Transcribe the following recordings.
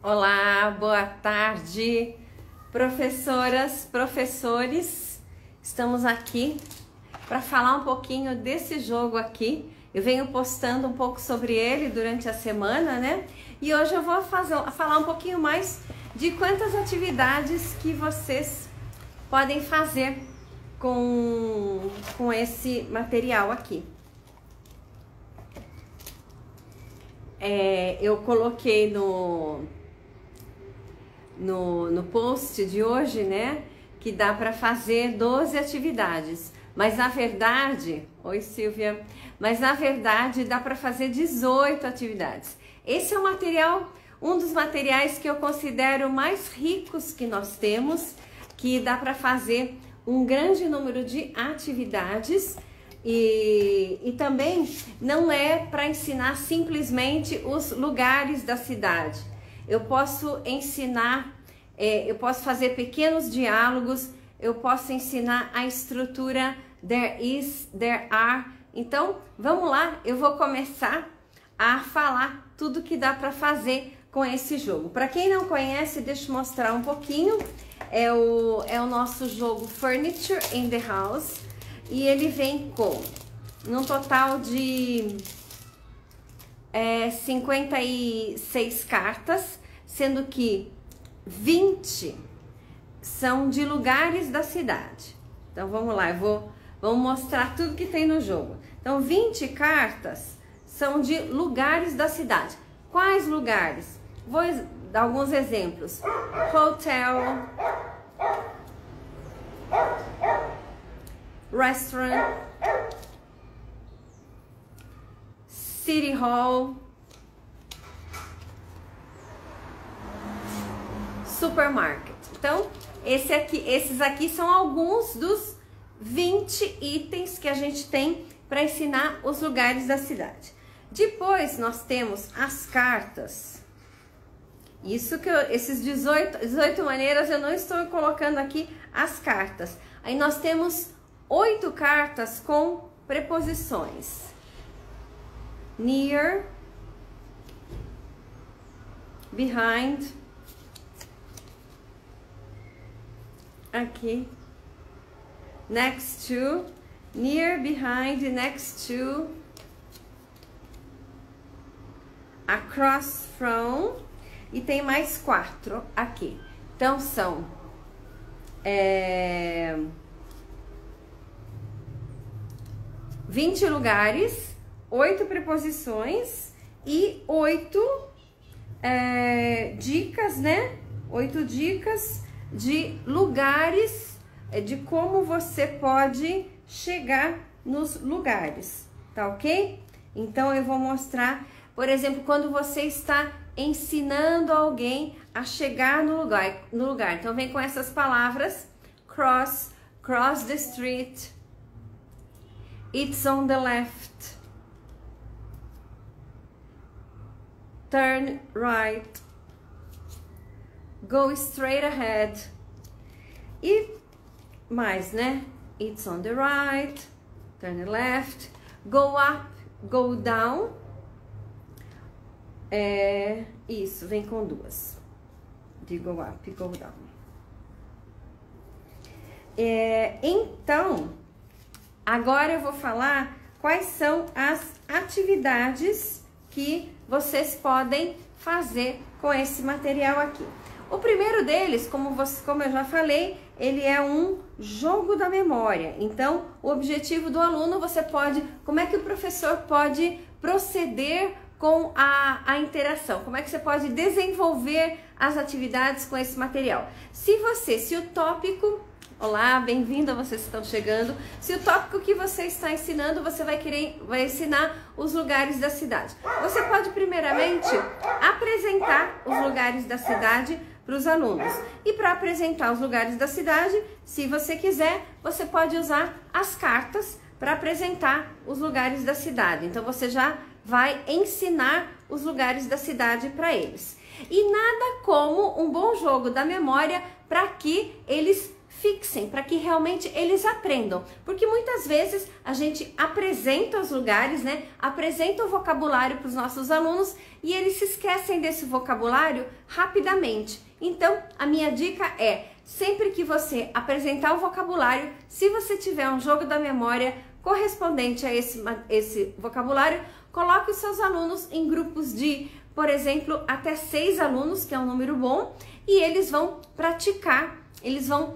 Olá, boa tarde, professoras, professores. Estamos aqui para falar um pouquinho desse jogo aqui. Eu venho postando um pouco sobre ele durante a semana, né? E hoje eu vou falar um pouquinho mais de quantas atividades que vocês podem fazer com esse material aqui. Eu coloquei no post de hoje, né, que dá para fazer 12 atividades, mas na verdade, oi Silvia, mas na verdade dá para fazer 18 atividades. Esse é um dos materiais que eu considero mais ricos que nós temos, que dá para fazer um grande número de atividades. E também não é para ensinar simplesmente os lugares da cidade. Eu posso ensinar, eu posso fazer pequenos diálogos, eu posso ensinar a estrutura there is, there are. Então, vamos lá, eu vou começar a falar tudo que dá para fazer com esse jogo. Para quem não conhece, deixa eu mostrar um pouquinho. É o nosso jogo Furniture in the House. E ele vem com um total de 56 cartas, sendo que 20 são de lugares da cidade. Então vamos lá, vamos mostrar tudo que tem no jogo. Então 20 cartas são de lugares da cidade. Quais lugares? Vou dar alguns exemplos. Hotel, restaurant, city hall, supermarket. Então, esses aqui são alguns dos 20 itens que a gente tem para ensinar os lugares da cidade. Depois nós temos as cartas. Esses 18 maneiras eu não estou colocando aqui as cartas. Aí nós temos 8 cartas com preposições. Near, behind, aqui, next to, near, behind, next to, across from, e tem mais 4 aqui. Então são 20 lugares, 8 preposições e 8 dicas, né? 8 dicas de lugares, de como você pode chegar nos lugares, tá ok? Então eu vou mostrar, por exemplo, quando você está ensinando alguém a chegar no lugar. Então vem com essas palavras: cross the street, it's on the left, turn right, go straight ahead. E mais, né? It's on the right, turn left, go up, go down. Isso, vem com 2. De go up e go down. Então, agora eu vou falar quais são as atividades que vocês podem fazer com esse material aqui. O primeiro deles, como eu já falei, ele é um jogo da memória. Então, o objetivo do aluno, como é que o professor pode proceder com a interação? Como é que você pode desenvolver as atividades com esse material? Se o tópico... Olá, bem-vindo a vocês que estão chegando. Se o tópico que você está ensinando, você vai ensinar os lugares da cidade. Você pode primeiramente apresentar os lugares da cidade para os alunos. E para apresentar os lugares da cidade, se você quiser, você pode usar as cartas para apresentar os lugares da cidade. Então você já vai ensinar os lugares da cidade para eles. E nada como um bom jogo da memória para que eles fixem para que realmente eles aprendam, porque muitas vezes a gente apresenta os lugares, né? Apresenta o vocabulário para os nossos alunos e eles se esquecem desse vocabulário rapidamente. Então, a minha dica é, sempre que você apresentar o vocabulário, se você tiver um jogo da memória correspondente a esse vocabulário, coloque os seus alunos em grupos de, por exemplo, até 6 alunos, que é um número bom, e eles vão praticar, eles vão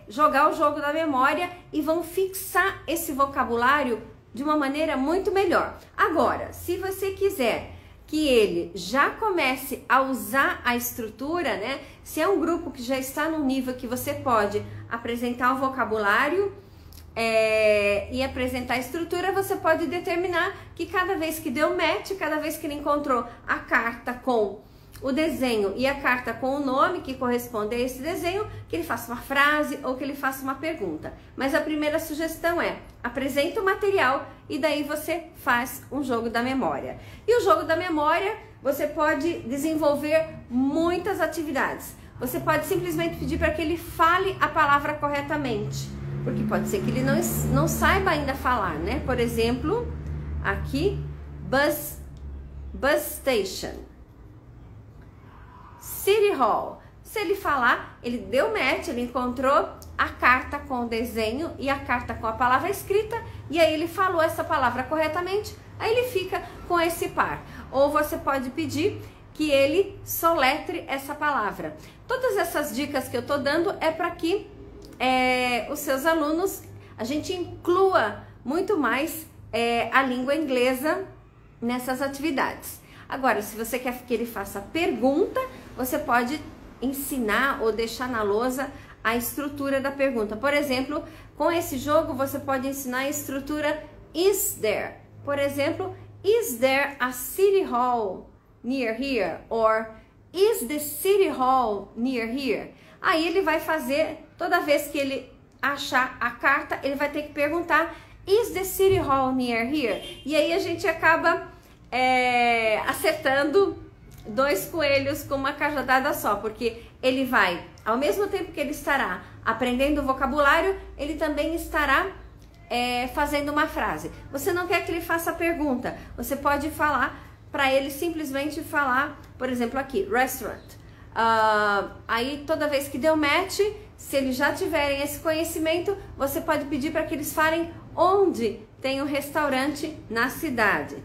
jogar o jogo da memória e vão fixar esse vocabulário de uma maneira muito melhor. Agora, se você quiser que ele já comece a usar a estrutura, né? Se é um grupo que já está no nível que você pode apresentar o vocabulário e apresentar a estrutura, você pode determinar que cada vez que deu match, cada vez que ele encontrou a carta com o desenho e a carta com o nome que corresponde a esse desenho, que ele faça uma frase ou que ele faça uma pergunta. Mas a primeira sugestão é, apresenta o material e daí você faz um jogo da memória. E o jogo da memória, você pode desenvolver muitas atividades. Você pode simplesmente pedir para que ele fale a palavra corretamente, porque pode ser que ele não saiba ainda falar, né? Por exemplo, aqui, bus station. City Hall. Se ele falar, ele deu match, ele encontrou a carta com o desenho e a carta com a palavra escrita, e aí ele falou essa palavra corretamente, aí ele fica com esse par. Ou você pode pedir que ele soletre essa palavra. Todas essas dicas que eu tô dando é para que os seus alunos, a gente inclua muito mais a língua inglesa nessas atividades. Agora, se você quer que ele faça pergunta, você pode ensinar ou deixar na lousa a estrutura da pergunta. Por exemplo, com esse jogo você pode ensinar a estrutura is there. Por exemplo, is there a city hall near here? Or is the city hall near here? Aí ele vai fazer, toda vez que ele achar a carta, ele vai ter que perguntar, is the city hall near here? E aí a gente acaba acertando 2 coelhos com uma cajadada só, porque ele vai, ao mesmo tempo que ele estará aprendendo o vocabulário, ele também estará fazendo uma frase. Você não quer que ele faça a pergunta, você pode falar para ele simplesmente falar, por exemplo aqui, restaurant. Aí toda vez que deu match, se eles já tiverem esse conhecimento, você pode pedir para que eles falem onde tem um restaurante na cidade.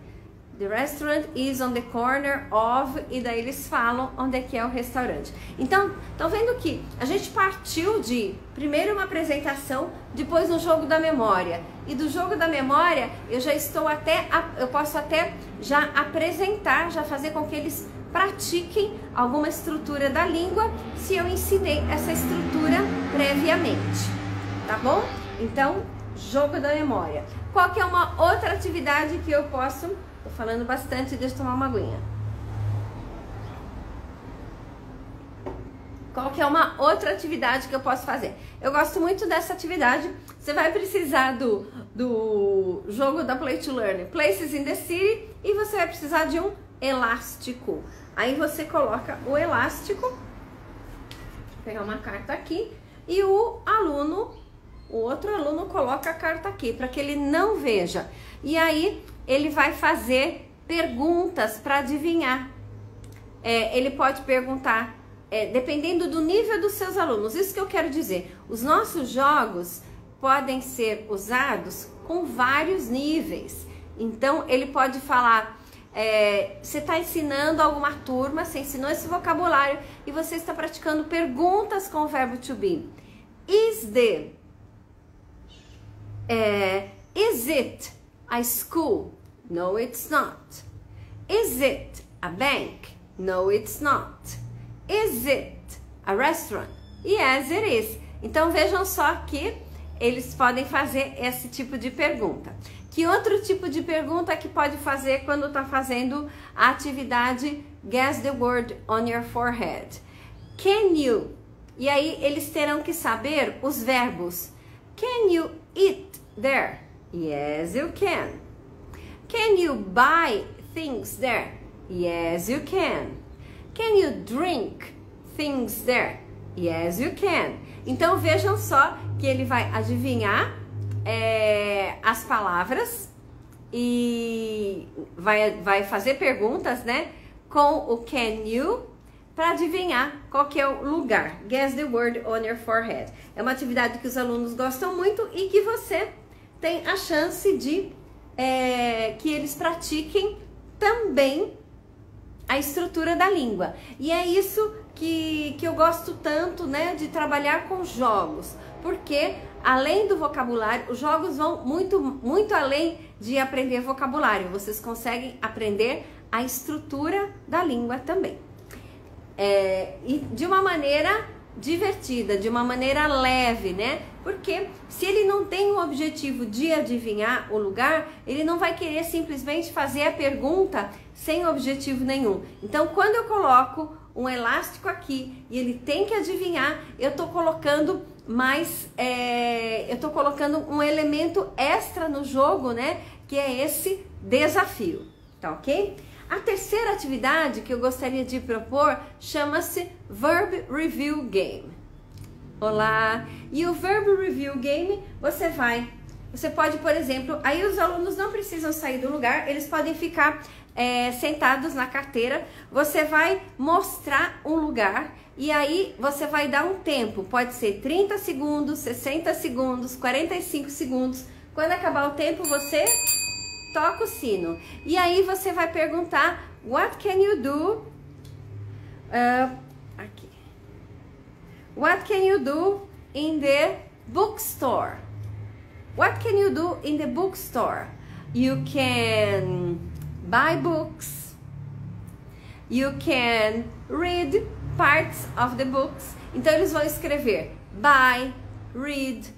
The restaurant is on the corner of, e daí eles falam onde é que é o restaurante. Então, estão vendo que a gente partiu de, primeiro uma apresentação, depois um jogo da memória. E do jogo da memória, eu posso até já apresentar, já fazer com que eles pratiquem alguma estrutura da língua, se eu ensinei essa estrutura previamente, tá bom? Então, jogo da memória. Qual que é uma outra atividade que eu posso... Tô falando bastante, deixa eu tomar uma aguinha. Qual que é uma outra atividade que eu posso fazer? Eu gosto muito dessa atividade. Você vai precisar do jogo da Play to Learn, Places in the City, e você vai precisar de um elástico. Aí você coloca o elástico, vou pegar uma carta aqui, e o outro aluno coloca a carta aqui, para que ele não veja. E aí ele vai fazer perguntas para adivinhar. Ele pode perguntar, dependendo do nível dos seus alunos. Isso que eu quero dizer. Os nossos jogos podem ser usados com vários níveis. Então, ele pode falar, você está ensinando alguma turma, você ensinou esse vocabulário e você está praticando perguntas com o verbo to be. Is it a school? No, it's not. Is it a bank? No, it's not. Is it a restaurant? Yes, it is. Então vejam só que eles podem fazer esse tipo de pergunta. Que outro tipo de pergunta que pode fazer quando está fazendo a atividade Guess the word on your forehead? Can you? E aí eles terão que saber os verbos. Can you eat there? Yes, you can. Can you buy things there? Yes, you can. Can you drink things there? Yes, you can. Então vejam só que ele vai adivinhar as palavras e vai fazer perguntas, né? Com o can you para adivinhar qual que é o lugar. Guess the word on your forehead. É uma atividade que os alunos gostam muito e que você tem a chance de que eles pratiquem também a estrutura da língua. E é isso que eu gosto tanto, né, de trabalhar com jogos, porque além do vocabulário, os jogos vão muito além de aprender vocabulário. Vocês conseguem aprender a estrutura da língua também. E de uma maneira divertida, de uma maneira leve, né? Porque se ele não tem o objetivo de adivinhar o lugar, ele não vai querer simplesmente fazer a pergunta sem objetivo nenhum. Então, quando eu coloco um elástico aqui e ele tem que adivinhar, eu tô colocando eu tô colocando um elemento extra no jogo, né? Que é esse desafio, tá ok? A terceira atividade que eu gostaria de propor chama-se Verb Review Game. Olá! E o Verb Review Game, você pode, por exemplo, aí os alunos não precisam sair do lugar, eles podem ficar sentados na carteira. Você vai mostrar um lugar e aí você vai dar um tempo, pode ser 30 segundos, 60 segundos, 45 segundos. Quando acabar o tempo, você toca o sino. E aí você vai perguntar, what can you do? Aqui. What can you do in the bookstore? What can you do in the bookstore? You can buy books. You can read parts of the books. Então eles vão escrever buy, read,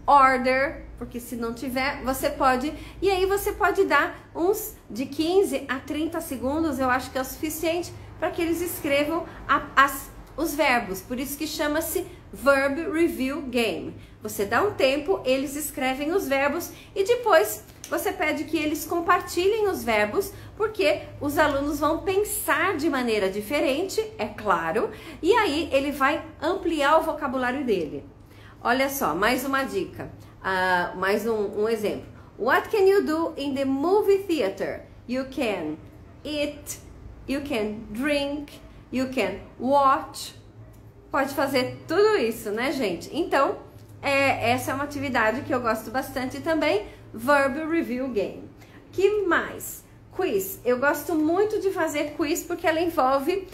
order, porque se não tiver, você pode, e aí você pode dar uns de 15 a 30 segundos, eu acho que é o suficiente para que eles escrevam os verbos, por isso que chama-se Verb Review Game. Você dá um tempo, eles escrevem os verbos e depois você pede que eles compartilhem os verbos, porque os alunos vão pensar de maneira diferente, é claro, e aí ele vai ampliar o vocabulário dele. Olha só, mais uma dica. Mais um exemplo. What can you do in the movie theater? You can eat, you can drink, you can watch. Pode fazer tudo isso, né, gente? Então, essa é uma atividade que eu gosto bastante também. Verb Review Game. Que mais? Quiz. Eu gosto muito de fazer quiz porque ela envolve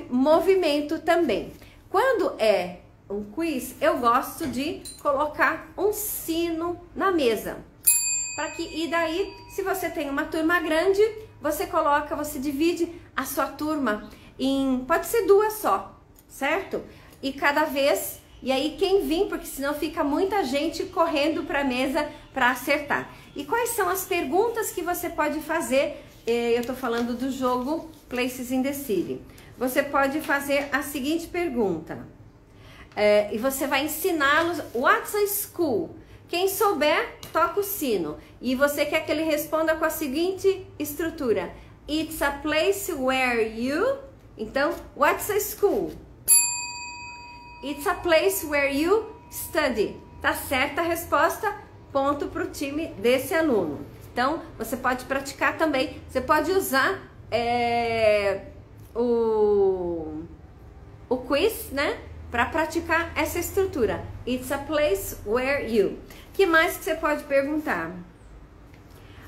movimento também. Quando é um quiz, eu gosto de colocar um sino na mesa. E daí, se você tem uma turma grande, você divide a sua turma em, pode ser 2 só, certo? E cada vez, e aí quem vir, porque senão fica muita gente correndo para a mesa para acertar. E quais são as perguntas que você pode fazer? Eu tô falando do jogo Places in the City. Você pode fazer a seguinte pergunta. E você vai ensiná-los, what's a school? Quem souber, toca o sino. E você quer que ele responda com a seguinte estrutura. It's a place where you... Então, what's a school? It's a place where you study. Tá certa a resposta, ponto para o time desse aluno. Então, você pode praticar também. Você pode usar o quiz, né? Para praticar essa estrutura. It's a place where you. Que mais que você pode perguntar?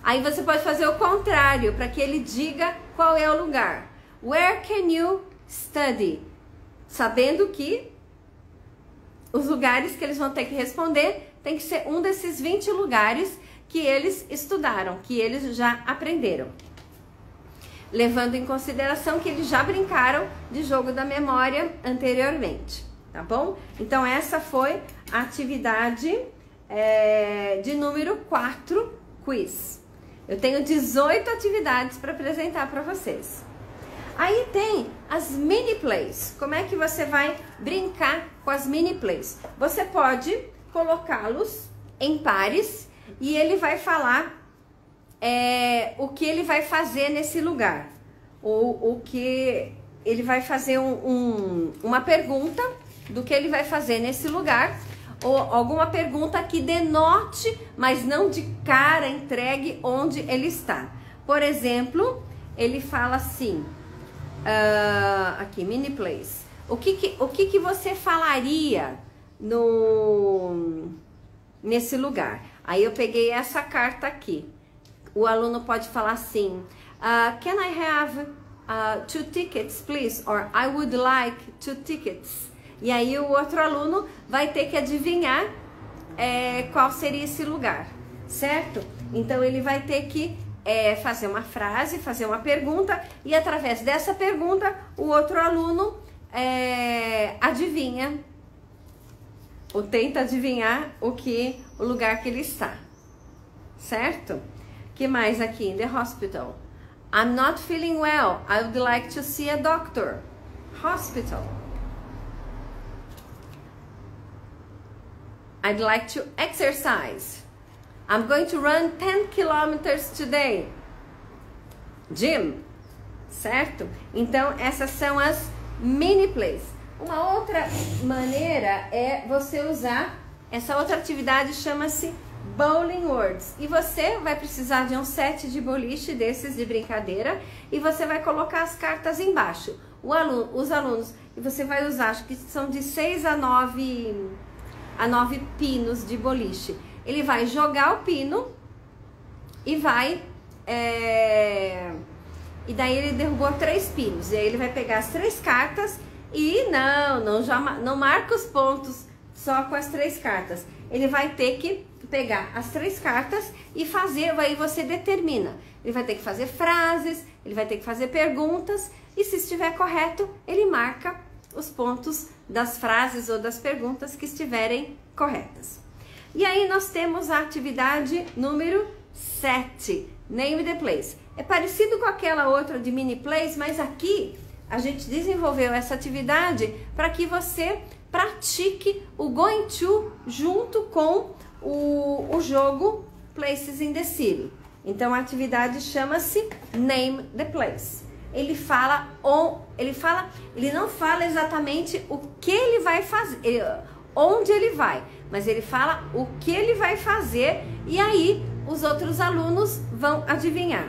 Aí você pode fazer o contrário, para que ele diga qual é o lugar. Where can you study? Sabendo que os lugares que eles vão ter que responder tem que ser um desses 20 lugares que eles estudaram, que eles já aprenderam. Levando em consideração que eles já brincaram de jogo da memória anteriormente. Tá bom? Então essa foi a atividade de número 4, quiz. Eu tenho 18 atividades para apresentar para vocês. Aí tem as mini plays. Como é que você vai brincar com as mini plays? Você pode colocá-los em pares e ele vai falar o que ele vai fazer nesse lugar. Ou ele vai fazer uma pergunta do que ele vai fazer nesse lugar, ou alguma pergunta que denote, mas não de cara entregue onde ele está. Por exemplo, ele fala assim, aqui, mini place. O que você falaria nesse lugar? Aí eu peguei essa carta aqui. O aluno pode falar assim, can I have 2 tickets, please? Or I would like 2 tickets. E aí o outro aluno vai ter que adivinhar qual seria esse lugar, certo? Então ele vai ter que fazer uma frase, fazer uma pergunta, e através dessa pergunta o outro aluno adivinha ou tenta adivinhar o lugar que ele está, certo? Que mais aqui? In the hospital. I'm not feeling well. I would like to see a doctor. Hospital. I'd like to exercise. I'm going to run 10 kilometers today. Gym. Certo? Então, essas são as mini plays. Uma outra maneira é você usar, essa outra atividade chama-se Bowling Words. E você vai precisar de um set de boliche desses de brincadeira, e você vai colocar as cartas embaixo. Os alunos, e você vai usar, acho que são de 6 a 9 pinos de boliche. Ele vai jogar o pino e vai... e daí ele derrubou 3 pinos. E aí ele vai pegar as 3 cartas e não marca os pontos só com as 3 cartas. Ele vai ter que pegar as 3 cartas e fazer, aí você determina. Ele vai ter que fazer frases, ele vai ter que fazer perguntas, e se estiver correto, ele marca os pontos das frases ou das perguntas que estiverem corretas. E aí nós temos a atividade número 7, Name the Place. É parecido com aquela outra de mini place, mas aqui a gente desenvolveu essa atividade para que você pratique o going to junto com o jogo Places in the City. Então a atividade chama-se Name the Place. Ele não fala exatamente o que ele vai fazer, onde ele vai, mas ele fala o que ele vai fazer, e aí os outros alunos vão adivinhar.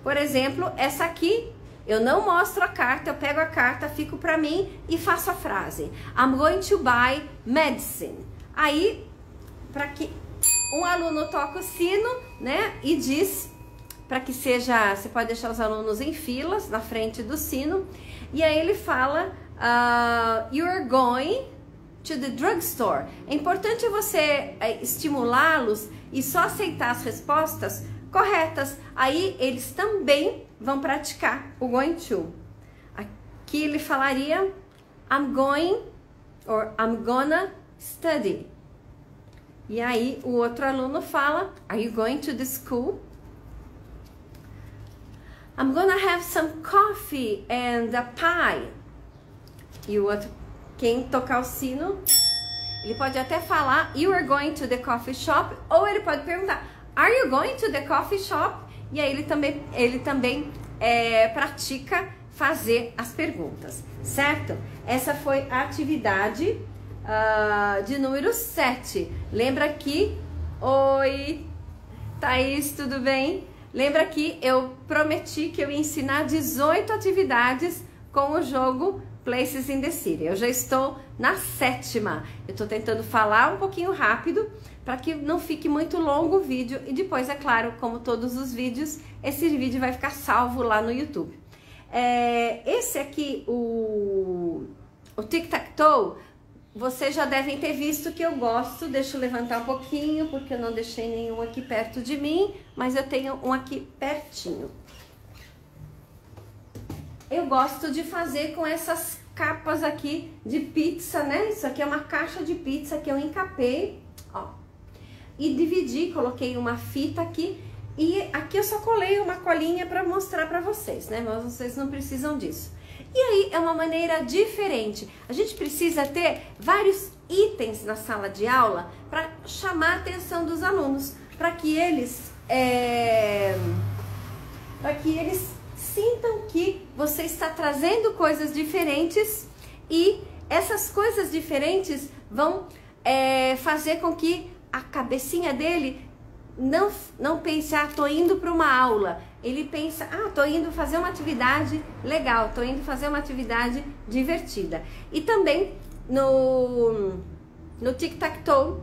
Por exemplo, essa aqui, eu não mostro a carta, eu pego a carta, fico para mim e faço a frase. I'm going to buy medicine. Aí, para que um aluno toca o sino, né, e diz, para que seja, você pode deixar os alunos em filas na frente do sino, e aí ele fala, you're going to the drugstore. É importante você estimulá-los e só aceitar as respostas corretas. Aí eles também vão praticar o going to. Aqui ele falaria I'm going or I'm gonna study. E aí o outro aluno fala Are you going to the school? I'm gonna have some coffee and a pie. E o outro, quem tocar o sino, ele pode até falar You are going to the coffee shop, ou ele pode perguntar Are you going to the coffee shop? E aí ele também pratica fazer as perguntas, certo? Essa foi a atividade de número 7. Lembra que... Oi, Thaís, tudo bem? Lembra que eu prometi que eu ia ensinar 18 atividades com o jogo Places in the City. Eu já estou na 7ª. Eu estou tentando falar um pouquinho rápido para que não fique muito longo o vídeo. E depois, é claro, como todos os vídeos, esse vídeo vai ficar salvo lá no YouTube. Esse aqui, o Tic-Tac-Toe, vocês já devem ter visto que eu gosto. Deixa eu levantar um pouquinho, porque eu não deixei nenhum aqui perto de mim, mas eu tenho um aqui pertinho. Eu gosto de fazer com essas capas aqui de pizza, né? Isso aqui é uma caixa de pizza que eu encapei, ó, e dividi, coloquei uma fita aqui, e aqui eu só colei uma colinha para mostrar para vocês, né? Mas vocês não precisam disso. E aí é uma maneira diferente. A gente precisa ter vários itens na sala de aula para chamar a atenção dos alunos, para que eles sintam que você está trazendo coisas diferentes e essas coisas diferentes vão fazer com que a cabecinha dele não pense, tô indo para uma aula. Ele pensa, tô indo fazer uma atividade legal, tô indo fazer uma atividade divertida. E também no tic-tac-toe,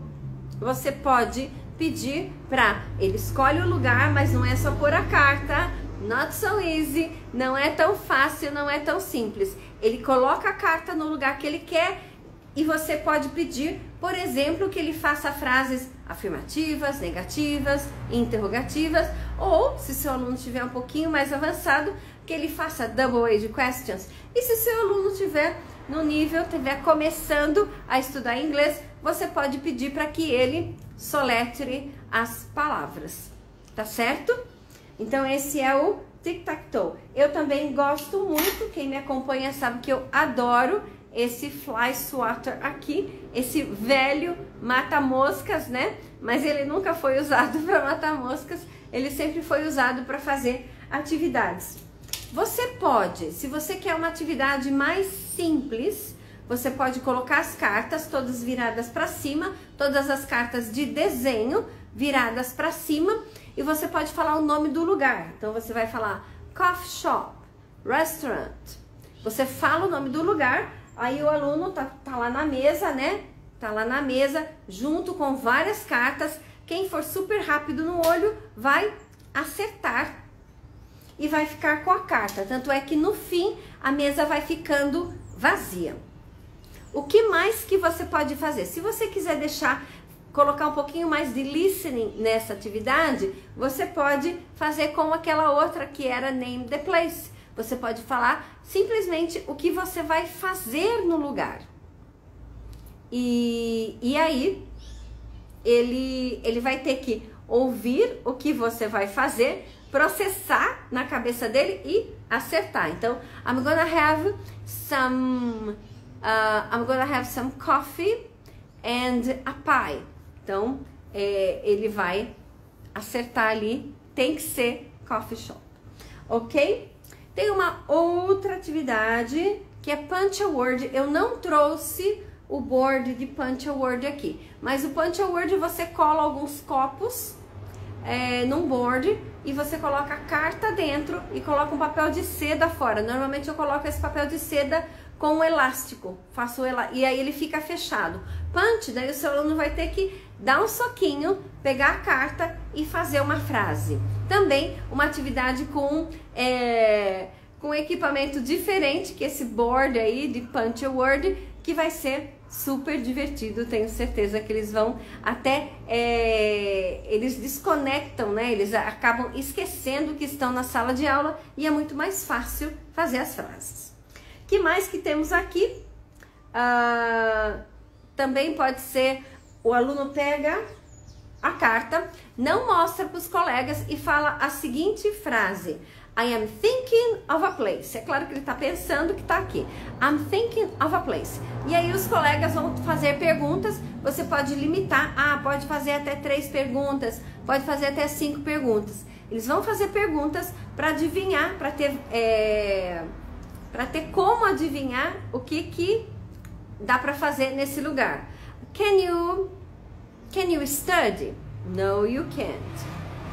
você pode pedir para ele escolhe o lugar, mas não é só pôr a carta, not so easy, não é tão fácil, não é tão simples. Ele coloca a carta no lugar que ele quer e você pode pedir, por exemplo, que ele faça frases afirmativas, negativas, interrogativas, ou, se seu aluno estiver um pouquinho mais avançado, que ele faça double-age questions. E se seu aluno estiver no nível, estiver começando a estudar inglês, você pode pedir para que ele soletre as palavras, tá certo? Então esse é o tic-tac-toe. Eu também gosto muito, quem me acompanha sabe que eu adoro esse fly swatter aqui, esse velho mata-moscas, né? Mas ele nunca foi usado para matar moscas, ele sempre foi usado para fazer atividades. Você pode, se você quer uma atividade mais simples, você pode colocar as cartas todas viradas para cima, todas as cartas de desenho viradas para cima, e você pode falar o nome do lugar. Então você vai falar coffee shop, restaurant. Você fala o nome do lugar, aí o aluno tá lá na mesa, né? Tá lá na mesa, junto com várias cartas. Quem for super rápido no olho vai acertar e vai ficar com a carta. Tanto é que no fim a mesa vai ficando vazia. O que mais que você pode fazer? Se você quiser colocar um pouquinho mais de listening nessa atividade, você pode fazer como aquela outra que era name the place. Você pode falar simplesmente o que você vai fazer no lugar. E aí ele vai ter que ouvir o que você vai fazer, processar na cabeça dele e acertar. Então, I'm gonna have some coffee and a pie. Então, ele vai acertar ali, tem que ser coffee shop, ok? Tem uma outra atividade que é punch a word. Eu não trouxe o board de punch a word aqui, mas o punch a word você cola alguns copos num board e você coloca a carta dentro e coloca um papel de seda fora. Normalmente eu coloco esse papel de seda com um elástico, e aí ele fica fechado. Punch, daí o seu aluno vai ter que dar um soquinho, pegar a carta e fazer uma frase. Também uma atividade com equipamento diferente que esse board aí de punch a word, que vai ser super divertido. Tenho certeza que eles vão até eles desconectam, né? Eles acabam esquecendo que estão na sala de aula e é muito mais fácil fazer as frases. Que mais que temos aqui? Também pode ser o aluno pega a carta, não mostra para os colegas e fala a seguinte frase: I am thinking of a place. É claro que ele está pensando que está aqui. I'm thinking of a place. E aí os colegas vão fazer perguntas. Você pode limitar. Pode fazer até 3 perguntas. Pode fazer até 5 perguntas. Eles vão fazer perguntas para adivinhar, para ter como adivinhar o que dá para fazer nesse lugar. Can you study? No, you can't.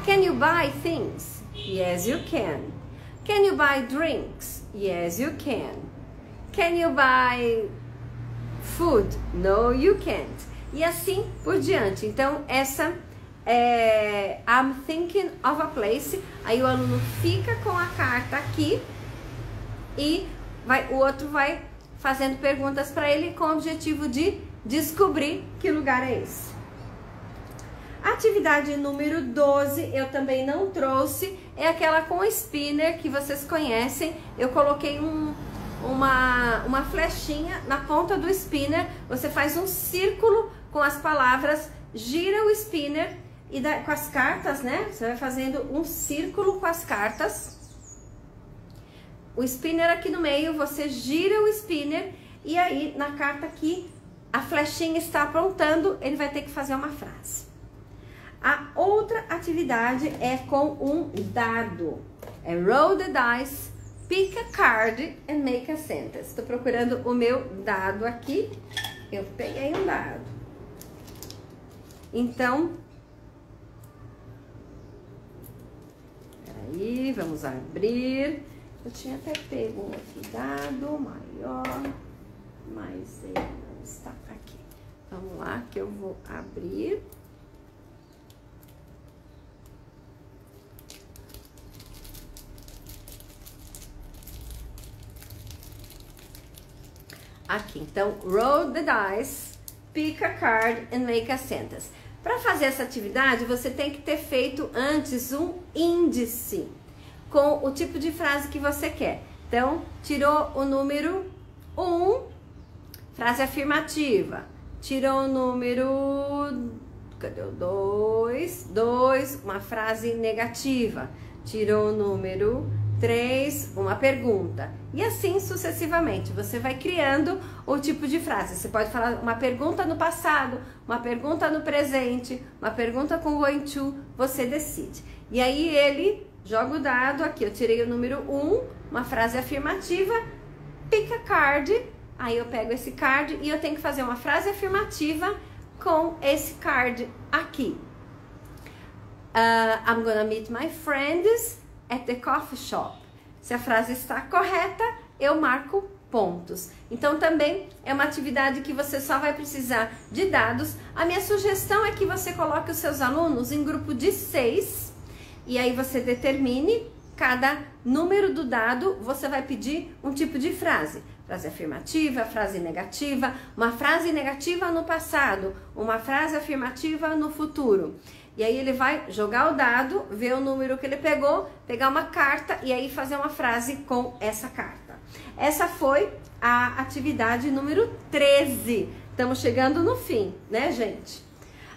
Can you buy things? Yes, you can. Can you buy drinks? Yes, you can. Can you buy food? No, you can't. E assim por diante. Então, essa é I'm thinking of a place. Aí o aluno fica com a carta aqui e o outro vai fazendo perguntas para ele com o objetivo de descobrir que lugar é esse. Atividade número 12, eu também não trouxe, é aquela com spinner que vocês conhecem. Eu coloquei uma flechinha na ponta do spinner, você faz um círculo com as palavras, gira o spinner e com as cartas, né? Você vai fazendo um círculo com as cartas. O spinner aqui no meio, você gira o spinner e aí na carta aqui a flechinha está apontando, ele vai ter que fazer uma frase. A outra atividade é com um dado. É roll the dice, pick a card and make a sentence. Estou procurando o meu dado aqui. Eu peguei um dado. Então, peraí, vamos abrir. Eu tinha até pego um outro dado maior, mas ele não está aqui. Vamos lá, que eu vou abrir. Aqui, então, roll the dice, pick a card and make a sentence. Para fazer essa atividade, você tem que ter feito antes um índice com o tipo de frase que você quer. Então, tirou o número 1, frase afirmativa. Tirou o número, cadê o 2, uma frase negativa. Tirou o número 3, uma pergunta. E assim sucessivamente, você vai criando o tipo de frase. Você pode falar uma pergunta no passado, uma pergunta no presente, uma pergunta com going to, você decide. E aí ele joga o dado aqui, eu tirei o número 1, uma frase afirmativa, pick a card, aí eu pego esse card e eu tenho que fazer uma frase afirmativa com esse card aqui. I'm gonna meet my friends at the coffee shop. Se a frase está correta, eu marco pontos. Então também é uma atividade que você só vai precisar de dados. A minha sugestão é que você coloque os seus alunos em grupo de 6 e aí você determine cada número do dado, você vai pedir um tipo de frase. Frase afirmativa, frase negativa, uma frase negativa no passado, uma frase afirmativa no futuro. E aí ele vai jogar o dado, ver o número que ele pegou, pegar uma carta e aí fazer uma frase com essa carta. Essa foi a atividade número 13. Estamos chegando no fim, né, gente?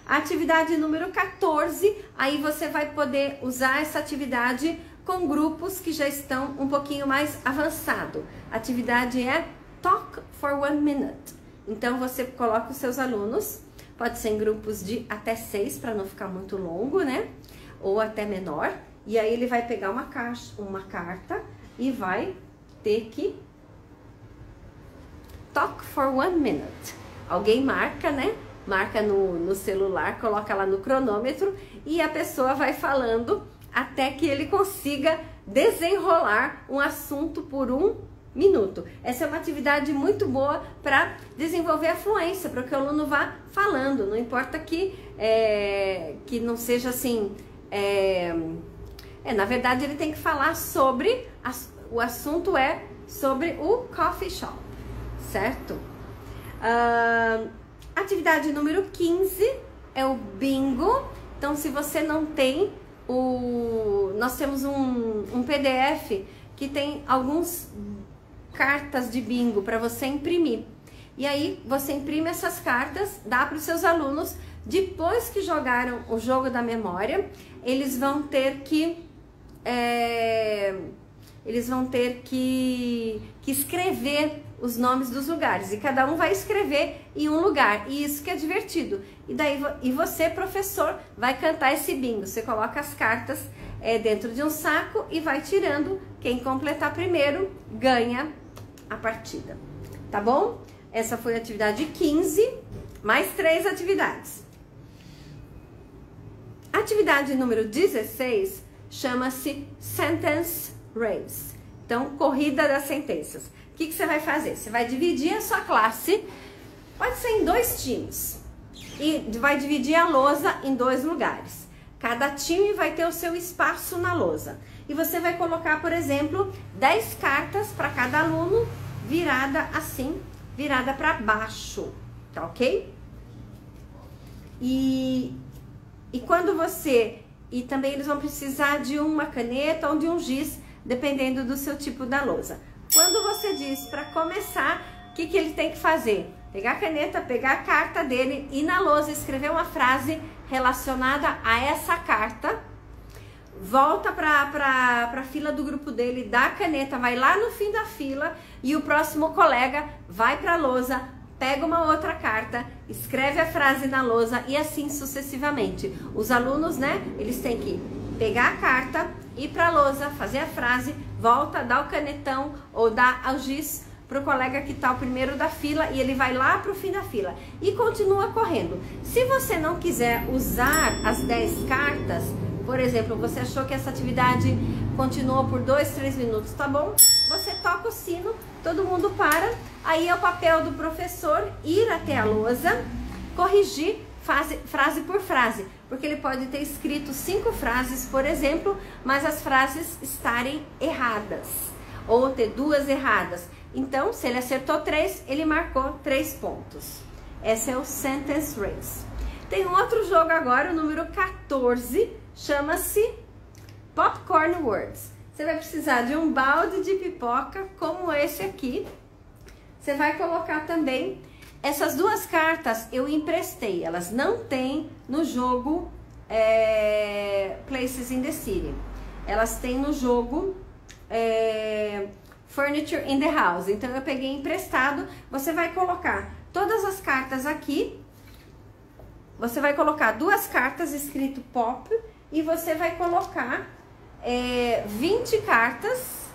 A atividade número 14, aí você vai poder usar essa atividade com grupos que já estão um pouquinho mais avançado. A atividade é Talk for 1 minute. Então você coloca os seus alunos, pode ser em grupos de até 6 para não ficar muito longo, né? Ou até menor. E aí ele vai pegar uma carta e vai ter que Talk for 1 minute. Alguém marca, né? Marca no celular, coloca lá no cronômetro e a pessoa vai falando até que ele consiga desenrolar um assunto por 1 minuto. Essa é uma atividade muito boa para desenvolver a fluência, para que o aluno vá falando. Não importa que não seja assim... na verdade, ele tem que falar sobre... o assunto é sobre o coffee shop, certo? Atividade número 15 é o bingo. Então, se você não tem nós temos um PDF que tem alguns cartas de bingo para você imprimir. E aí você imprime essas cartas, dá para os seus alunos. Depois que jogaram o jogo da memória, eles vão ter que escrever os nomes dos lugares, e cada um vai escrever em um lugar, e isso que é divertido. E você, professor, vai cantar esse bingo. Você coloca as cartas dentro de um saco e vai tirando. Quem completar primeiro ganha a partida, tá bom? Essa foi a atividade 15, mais 3 atividades. Atividade número 16 chama-se Sentence Race. Então, corrida das sentenças. O que você vai fazer? Você vai dividir a sua classe, pode ser em 2 times, e vai dividir a lousa em 2 lugares. Cada time vai ter o seu espaço na lousa. E você vai colocar, por exemplo, 10 cartas para cada aluno, virada assim, virada para baixo, tá ok? E quando você... E também eles vão precisar de uma caneta ou de um giz, dependendo do seu tipo da lousa. Quando você diz para começar, o que ele tem que fazer? Pegar a caneta, pegar a carta dele e na lousa escrever uma frase relacionada a essa carta. Volta para a fila do grupo dele, dá a caneta, vai lá no fim da fila e o próximo colega vai para a lousa, pega uma outra carta, escreve a frase na lousa e assim sucessivamente. Os alunos, né, eles têm que pegar a carta, ir para a lousa, fazer a frase, volta, dá o canetão ou dá o giz para o colega que está o primeiro da fila e ele vai lá para o fim da fila e continua correndo. Se você não quiser usar as 10 cartas, por exemplo, você achou que essa atividade continuou por 2, 3 minutos, tá bom? Você toca o sino, todo mundo para, aí é o papel do professor ir até a lousa, corrigir frase por frase, porque ele pode ter escrito 5 frases, por exemplo, mas as frases estarem erradas, ou ter 2 erradas. Então, se ele acertou 3, ele marcou 3 pontos. Esse é o Sentence Race. Tem um outro jogo agora, o número 14, chama-se Popcorn Words. Você vai precisar de um balde de pipoca como esse aqui. Você vai colocar também essas 2 cartas, eu emprestei. Elas não tem no jogo Places in the City. Elas têm no jogo Furniture in the House. Então eu peguei emprestado. Você vai colocar todas as cartas aqui. Você vai colocar 2 cartas escrito pop e você vai colocar 20 cartas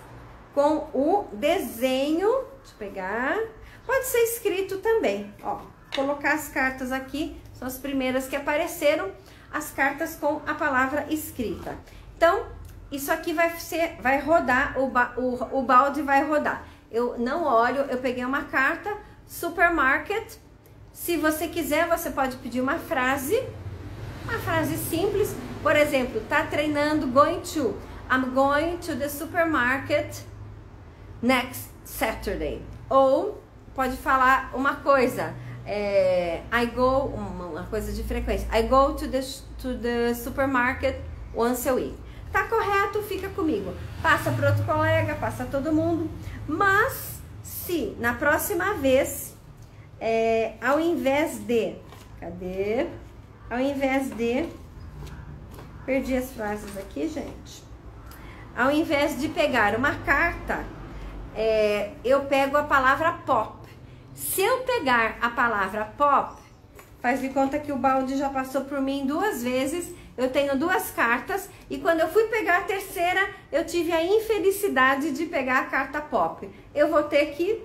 com o desenho. Deixa eu pegar. Pode ser escrito também, ó. Colocar as cartas aqui, são as primeiras que apareceram, as cartas com a palavra escrita. Então, isso aqui vai rodar, o balde vai rodar. Eu não olho, eu peguei uma carta, supermarket. Se você quiser, você pode pedir uma frase simples. Por exemplo, tá treinando, I'm going to the supermarket next Saturday. Ou pode falar uma coisa, uma coisa de frequência. I go to the supermarket once a week. Tá correto? Fica comigo. Passa para outro colega, passa todo mundo. Mas, se na próxima vez, ao invés de... Ao invés de... Perdi as frases aqui, gente. Ao invés de pegar uma carta, eu pego a palavra pop. Se eu pegar a palavra pop, faz de conta que o balde já passou por mim 2 vezes, eu tenho 2 cartas, e quando eu fui pegar a terceira, eu tive a infelicidade de pegar a carta pop. Eu vou ter que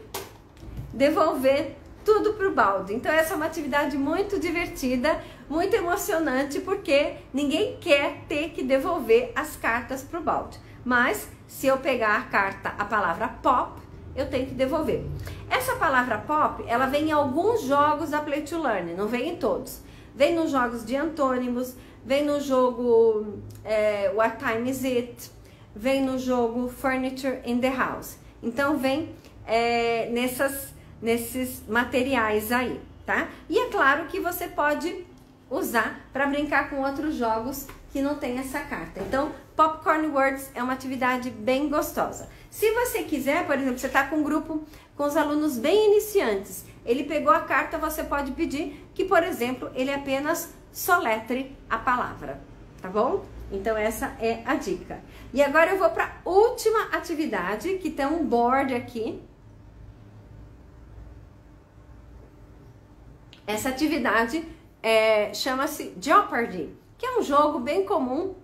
devolver tudo pro balde. Então essa é uma atividade muito divertida, muito emocionante, porque ninguém quer ter que devolver as cartas pro balde. Mas se eu pegar a palavra pop, eu tenho que devolver. Essa palavra pop, ela vem em alguns jogos da Play to Learn, não vem em todos. Vem nos jogos de antônimos, vem no jogo What Time Is It, vem no jogo Furniture in the House. Então vem nesses materiais aí, tá? E é claro que você pode usar para brincar com outros jogos que não tem essa carta. Então, Popcorn Words é uma atividade bem gostosa. Se você quiser, por exemplo, você está com um grupo com os alunos bem iniciantes, ele pegou a carta, você pode pedir que, por exemplo, ele apenas soletre a palavra, tá bom? Então essa é a dica. E agora eu vou para a última atividade, que tem um board aqui. Essa atividade chama-se Jeopardy, que é um jogo bem comum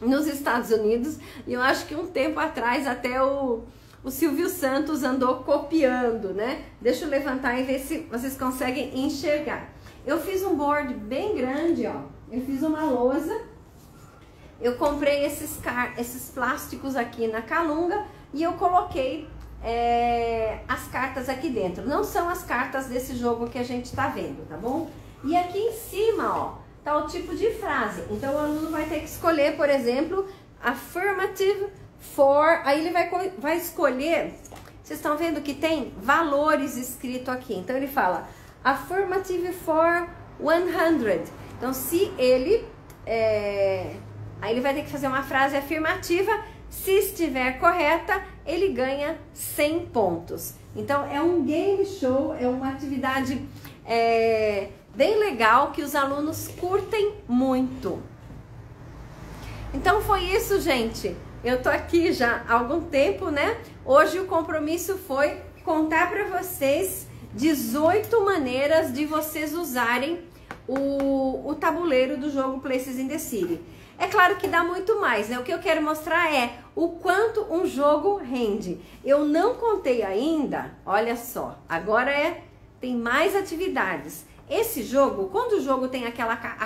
nos Estados Unidos, e eu acho que um tempo atrás até o Silvio Santos andou copiando, né? Deixa eu levantar e ver se vocês conseguem enxergar. Eu fiz um board bem grande, ó. Eu fiz uma lousa, eu comprei esses plásticos aqui na Calunga e eu coloquei as cartas aqui dentro. Não são as cartas desse jogo que a gente tá vendo, tá bom? E aqui em cima, ó, tá o tipo de frase. Então o aluno vai ter que escolher, por exemplo, affirmative for, aí ele vai escolher, vocês estão vendo que tem valores escrito aqui. Então ele fala affirmative for 100. Então se ele, aí ele vai ter que fazer uma frase afirmativa, se estiver correta, ele ganha 100 pontos. Então é um game show, é uma atividade bem legal que os alunos curtem muito. Então foi isso, gente. Eu tô aqui já há algum tempo, né? Hoje o compromisso foi contar para vocês 18 maneiras de vocês usarem o tabuleiro do jogo Places in the City. É claro que dá muito mais, né? O que eu quero mostrar é o quanto um jogo rende. Eu não contei ainda, olha só, agora tem mais atividades. Esse jogo, quando o jogo tem a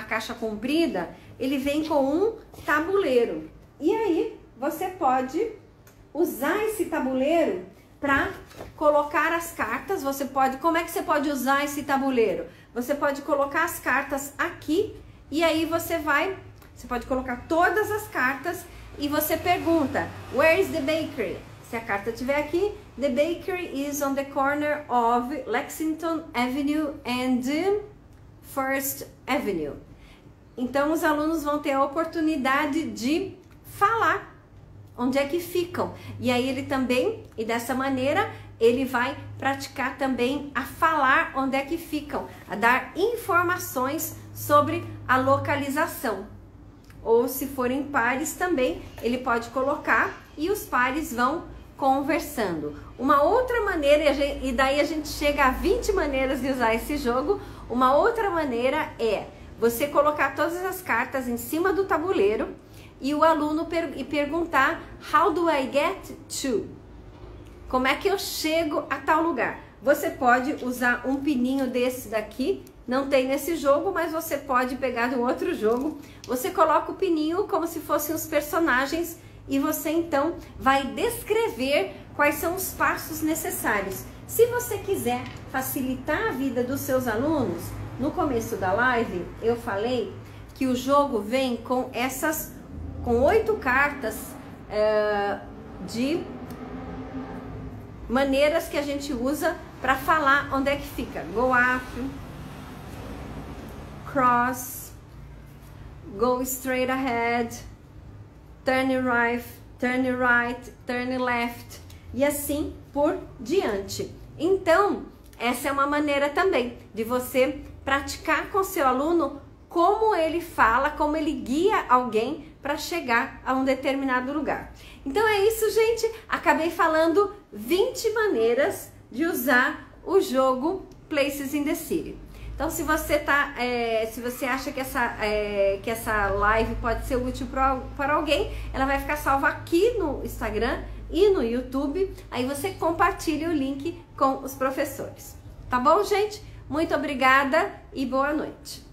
caixa comprida, ele vem com um tabuleiro. E aí você pode usar esse tabuleiro para colocar as cartas. Como é que você pode usar esse tabuleiro? Você pode colocar as cartas aqui e aí você pode colocar todas as cartas e você pergunta, where is the bakery? Se a carta estiver aqui, the bakery is on the corner of Lexington Avenue and First Avenue. Então os alunos vão ter a oportunidade de falar onde é que ficam. E aí e dessa maneira, ele vai praticar também a falar onde é que ficam, a dar informações sobre a localização. Ou se forem pares também, ele pode colocar e os pares vão conversando. Uma outra maneira, e daí a gente chega a 20 maneiras de usar esse jogo. Uma outra maneira é você colocar todas as cartas em cima do tabuleiro e o aluno perguntar, how do I get to? Como é que eu chego a tal lugar? Você pode usar um pininho desse daqui, não tem nesse jogo, mas você pode pegar de um outro jogo. Você coloca o pininho como se fossem os personagens e você então vai descrever quais são os passos necessários. Se você quiser facilitar a vida dos seus alunos, no começo da live eu falei que o jogo vem com 8 cartas de maneiras que a gente usa para falar onde é que fica. Go up, cross, go straight ahead, turn right, turn left e assim por diante. Então, essa é uma maneira também de você praticar com seu aluno como ele fala, como ele guia alguém para chegar a um determinado lugar. Então é isso, gente. Acabei falando 20 maneiras de usar o jogo Places in the City. Então, se você acha que essa live pode ser útil para alguém, ela vai ficar salva aqui no Instagram e no YouTube. Aí você compartilha o link com os professores. Tá bom, gente? Muito obrigada e boa noite.